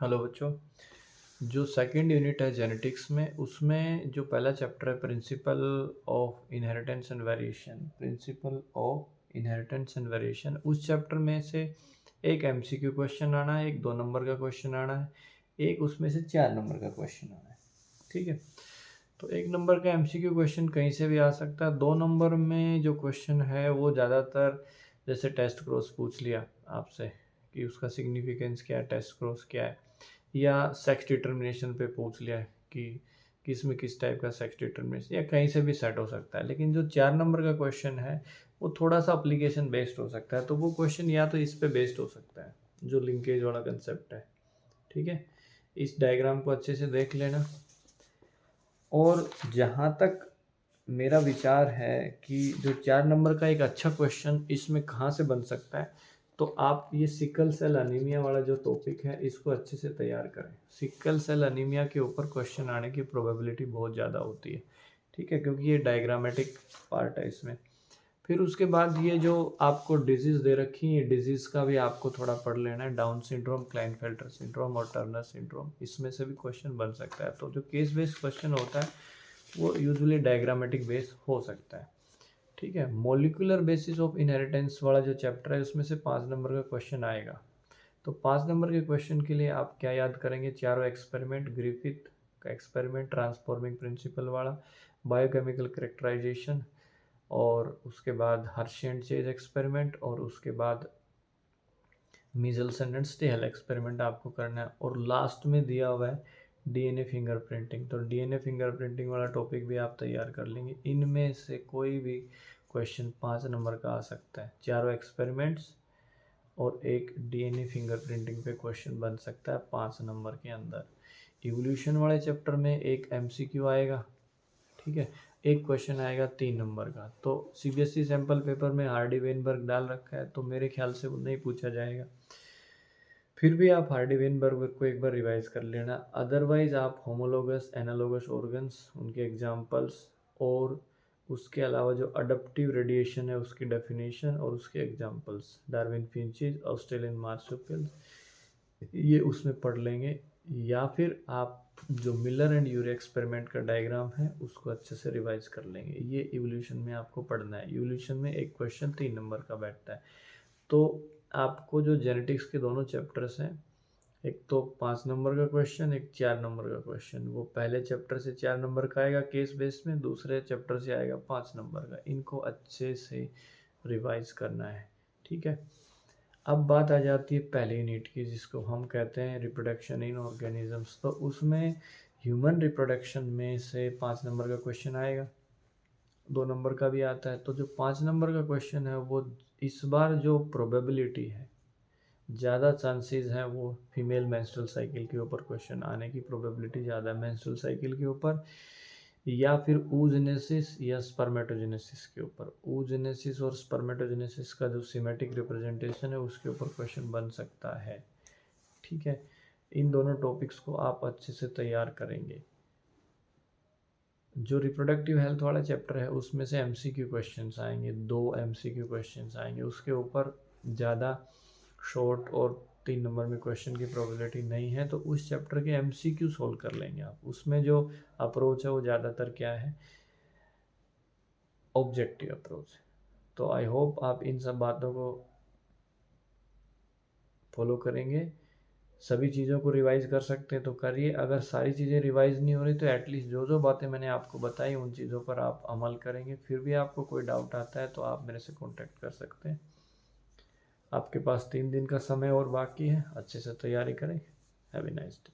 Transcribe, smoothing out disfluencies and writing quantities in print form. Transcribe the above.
Hello बच्चों। जो second unit है जेनेटिक्स में, उसमें जो पहला चैप्टर है principle of inheritance and variation, उस चैप्टर में से एक एमसीक्यू क्वेश्चन आना है, एक 2 नंबर का क्वेश्चन आना है, एक उसमें से 4 नंबर का क्वेश्चन आना है। ठीक है, तो 1 नंबर का एमसीक्यू क्वेश्चन कहीं से भी आ सकता है। 2 नंबर में जो क्वेश्चन है वो ज़्यादातर जैसे टेस्ट क्रॉस पूछ लिया आपसे कि उसका सिग्निफिकेंस क्या है, टेस्ट क्रॉस क्या है, या सेक्स डिटर्मिनेशन पे पूछ लिया है कि किस में किस टाइप का सेक्स डिटर्मिनेशन, या कहीं से भी सेट हो सकता है। लेकिन जो 4 नंबर का क्वेश्चन है वो थोड़ा सा अप्लीकेशन बेस्ड हो सकता है, तो वो क्वेश्चन या तो इस पे बेस्ड हो सकता है, जो लिंकेज वाला कंसेप्ट है। ठीक है, इस डायग्राम को अच्छे से देख लेना। और जहाँ तक मेरा विचार है कि जो 4 नंबर का एक अच्छा क्वेश्चन इसमें कहाँ से बन सकता है, तो आप ये सिकल सेल अनीमिया वाला जो टॉपिक है इसको अच्छे से तैयार करें। सिकल सेल अनीमिया के ऊपर क्वेश्चन आने की प्रोबेबिलिटी बहुत ज़्यादा होती है। ठीक है, क्योंकि ये डायग्रामेटिक पार्ट है इसमें। फिर उसके बाद ये जो आपको डिजीज़ दे रखी है, डिजीज़ का भी आपको थोड़ा पढ़ लेना है। डाउन सिंड्रोम, क्लाइनफेल्टर सिंड्रोम और टर्नर सिंड्रोम, इसमें से भी क्वेश्चन बन सकता है। तो जो केस बेस्ड क्वेश्चन होता है वो यूजुअली डायग्रामेटिक बेस हो सकता है। ठीक है, मॉलिक्यूलर बेसिस ऑफ इनहेरिटेंस वाला जो चैप्टर है उसमें से 5 नंबर का क्वेश्चन आएगा। तो 5 नंबर के क्वेश्चन के लिए आप क्या याद करेंगे? चारों एक्सपेरिमेंट, ग्रिफिथ का एक्सपेरिमेंट ट्रांसफॉर्मिंग प्रिंसिपल वाला, बायोकेमिकल करेक्टराइजेशन, और उसके बाद हर्शी एंड चेज एक्सपेरिमेंट, और उसके बाद मीजल्स एंड स्टेहल एक्सपेरिमेंट आपको करना है। और लास्ट में दिया हुआ है डीएनए फिंगरप्रिंटिंग, तो डीएनए फिंगरप्रिंटिंग वाला टॉपिक भी आप तैयार कर लेंगे। इनमें से कोई भी क्वेश्चन 5 नंबर का आ सकता है। चारों एक्सपेरिमेंट्स और एक डीएनए फिंगरप्रिंटिंग पे क्वेश्चन बन सकता है 5 नंबर के अंदर। इवोल्यूशन वाले चैप्टर में एक एमसीक्यू आएगा। ठीक है, एक क्वेश्चन आएगा 3 नंबर का। तो सीबीएसई सैम्पल पेपर में हार्डी वेनबर्ग डाल रखा है, तो मेरे ख्याल से वो नहीं पूछा जाएगा। फिर भी आप हार्डी वेनबर्ग को एक बार रिवाइज कर लेना। अदरवाइज आप होमोलोगस, एनालोगस ऑर्गन्स, उनके एग्जांपल्स, और उसके अलावा जो अडप्टिव रेडिएशन है उसकी डेफिनेशन और उसके examples, Darwin finches, Australian marsupial, ये उसमें पढ़ लेंगे। या फिर आप जो मिलर एंड यूरे एक्सपेरिमेंट का डायग्राम है उसको अच्छे से रिवाइज कर लेंगे। ये इवोल्यूशन में आपको पढ़ना है। इवोल्यूशन में एक क्वेश्चन 3 नंबर का बैठता है। तो आपको जो जेनेटिक्स के दोनों चैप्टर्स हैं, एक तो 5 नंबर का क्वेश्चन, एक 4 नंबर का क्वेश्चन, वो पहले चैप्टर से 4 नंबर का आएगा केस बेस में, दूसरे चैप्टर से आएगा 5 नंबर का। इनको अच्छे से रिवाइज करना है। ठीक है, अब बात आ जाती है पहले यूनिट की, जिसको हम कहते हैं रिप्रोडक्शन इन ऑर्गेनिजम्स। तो उसमें ह्यूमन रिप्रोडक्शन में से 5 नंबर का क्वेश्चन आएगा, 2 नंबर का भी आता है। तो जो 5 नंबर का क्वेश्चन है वो इस बार जो प्रोबेबिलिटी है, ज़्यादा चांसेस हैं वो फीमेल मेंस्ट्रुअल साइकिल के ऊपर क्वेश्चन आने की प्रोबेबिलिटी ज़्यादा है, मेंस्ट्रुअल साइकिल के ऊपर, या फिर oogenesis या स्पर्मेटोजेनेसिस के ऊपर। oogenesis और स्पर्मेटोजेनेसिस का जो सिमेटिक रिप्रेजेंटेशन है उसके ऊपर क्वेश्चन बन सकता है। ठीक है, इन दोनों टॉपिक्स को आप अच्छे से तैयार करेंगे। जो रिप्रोडक्टिव हेल्थ वाला चैप्टर है उसमें से एमसीक्यू क्वेश्चंस आएंगे, 2 एमसीक्यू क्वेश्चंस आएंगे। उसके ऊपर ज़्यादा शॉर्ट और 3 नंबर में क्वेश्चन की प्रोबेबिलिटी नहीं है, तो उस चैप्टर के एमसीक्यू सोल्व कर लेंगे आप। उसमें जो अप्रोच है वो ज़्यादातर क्या है, ऑब्जेक्टिव अप्रोच। तो आई होप आप इन सब बातों को फॉलो करेंगे। सभी चीज़ों को रिवाइज कर सकते हैं तो करिए। अगर सारी चीज़ें रिवाइज नहीं हो रही तो एटलीस्ट जो जो बातें मैंने आपको बताई उन चीज़ों पर आप अमल करेंगे। फिर भी आपको कोई डाउट आता है तो आप मेरे से कांटेक्ट कर सकते हैं। आपके पास 3 दिन का समय और बाकी है, अच्छे से तैयारी करें। Have a nice day.